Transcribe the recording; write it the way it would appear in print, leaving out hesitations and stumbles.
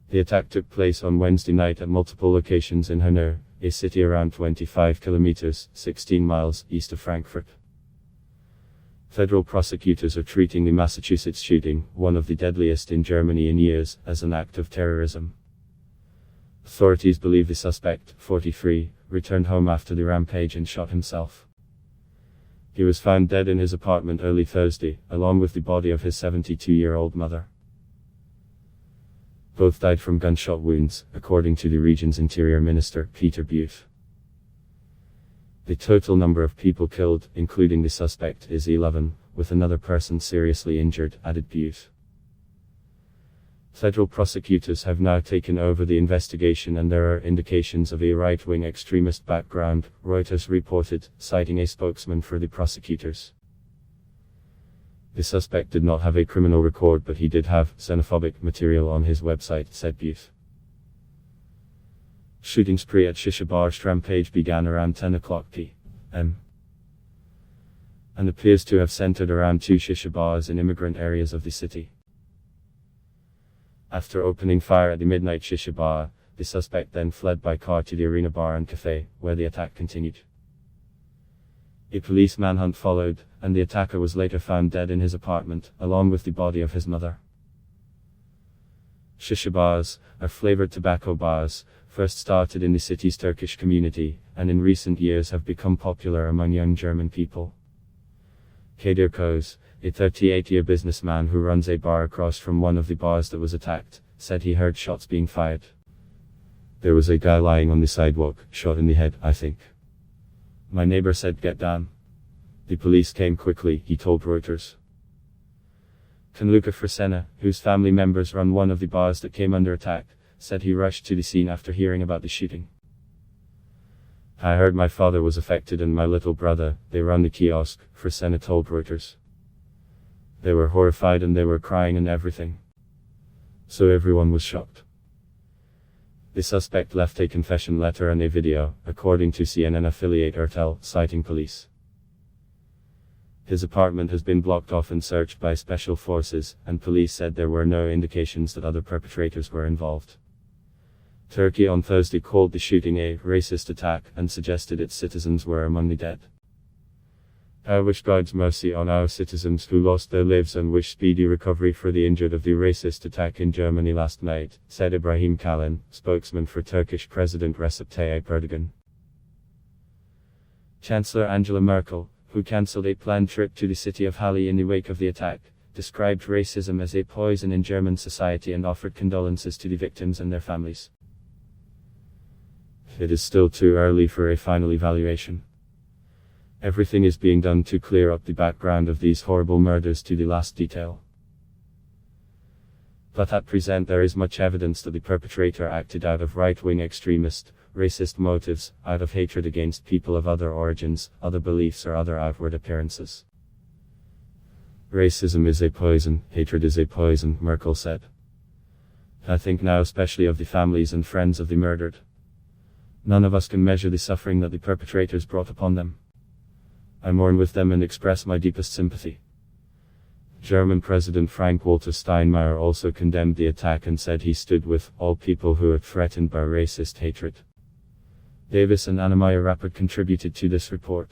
The attack took place on Wednesday night at multiple locations in Hanau, a city around 25 kilometers, 16 miles, east of Frankfurt. Federal prosecutors are treating the Massachusetts shooting, one of the deadliest in Germany in years, as an act of terrorism. Authorities believe the suspect, 43, returned home after the rampage and shot himself. He was found dead in his apartment early Thursday, along with the body of his 72-year-old mother. Both died from gunshot wounds, according to the region's Interior Minister, Peter Buthe. The total number of people killed, including the suspect, is 11, with another person seriously injured, added Buthe. Federal prosecutors have now taken over the investigation and there are indications of a right-wing extremist background, Reuters reported, citing a spokesman for the prosecutors. The suspect did not have a criminal record but he did have xenophobic material on his website, said Buthe. Shooting spree at shisha bar. Rampage began around 10 o'clock p.m. and appears to have centered around 2 shisha bars in immigrant areas of the city. After opening fire at the midnight shisha bar, the suspect then fled by car to the Arena Bar and Cafe, where the attack continued. A police manhunt followed, and the attacker was later found dead in his apartment, along with the body of his mother. Shisha bars, or flavored tobacco bars, first started in the city's Turkish community, and in recent years have become popular among young German people. Kadir Koz, a 38-year businessman who runs a bar across from one of the bars that was attacked, said he heard shots being fired. There was a guy lying on the sidewalk, shot in the head, I think. My neighbor said get down. The police came quickly, he told Reuters. Gianluca Frisena, whose family members run one of the bars that came under attack, said he rushed to the scene after hearing about the shooting. I heard my father was affected and my little brother, they run the kiosk, Frisena told Reuters. They were horrified and they were crying and everything. So everyone was shocked. The suspect left a confession letter and a video, according to CNN affiliate RTL, citing police. His apartment has been blocked off and searched by special forces, and police said there were no indications that other perpetrators were involved. Turkey on Thursday called the shooting a racist attack and suggested its citizens were among the dead. I wish God's mercy on our citizens who lost their lives and wish speedy recovery for the injured of the racist attack in Germany last night, said Ibrahim Kalin, spokesman for Turkish President Recep Tayyip Erdogan. Chancellor Angela Merkel, who cancelled a planned trip to the city of Halle in the wake of the attack, described racism as a poison in German society and offered condolences to the victims and their families. It is still too early for a final evaluation. Everything is being done to clear up the background of these horrible murders to the last detail. But at present there is much evidence that the perpetrator acted out of right-wing extremist, racist motives, out of hatred against people of other origins, other beliefs or other outward appearances. Racism is a poison, hatred is a poison, Merkel said. I think now especially of the families and friends of the murdered. None of us can measure the suffering that the perpetrators brought upon them. I mourn with them and express my deepest sympathy. German President Frank-Walter Steinmeier also condemned the attack and said he stood with all people who are threatened by racist hatred. Davis and Anna Meyer Rappert contributed to this report.